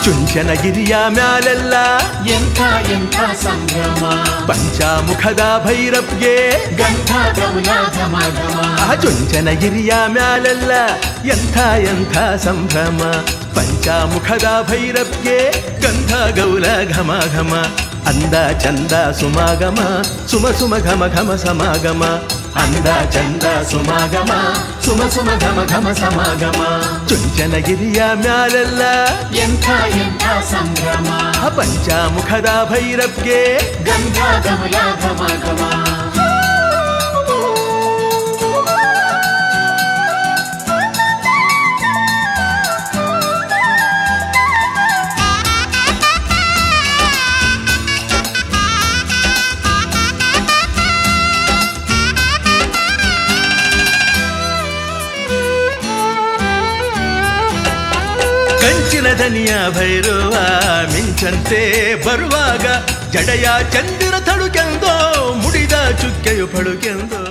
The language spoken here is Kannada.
ಚುಂಚನಗಿರಿಯ ಮ್ಯಾಲೆಲ್ಲ ಎಂಥ ಎಂಥ ಸಂಭ್ರಮ ಪಂಚಾಮುಖದ ಭೈರವ್ಗೆ ಗಂಧ ಗೌಲ ಘಮ ಘಮ ಚುಂಚನಗಿರಿಯ ಮ್ಯಾಲೆಲ್ಲ ಎಂಥ ಎಂಥ ಸಂಭ್ರಮ ಪಂಚಾಮುಖದ ಭೈರವ್ಗೆ ಗಂಧ ಗೌಲ ಘಮ ಘಮ ಅಂದ ಚಂದ ಸುಮಾಗಮ ಸುಮ ಸುಮ ಘಮ ಘಮ ಸಮಾಗಮ ಅಂದ ಚಂದ ಸುಮಾಗಮ ಸುಮ ಸುಮ ಘಮ ಘಮ ಸಮಾಗಮ ಚುಂಚನಗಿರಿಯ ಮ್ಯಾಲೆಲ್ಲ ಎಂಥ ಎಂಥ ಸಂಭ್ರಮ ಪಂಚಾಮುಖದ ಭೈರವ್ಗೆ ಗಂಧ ಗೌಲ ಘಮ ಘಮ ಕಂಚಿನ ದನಿಯ ಭೈರವ ಮಿಂಚಂತೆ ಬರುವಾಗ ಜಡೆಯ ಚಂದಿರ ತಳುಕೆಂದೋ ಮುಡಿದ ಚುಕ್ಕೆಯು ಪಳುಕೆಂದೋ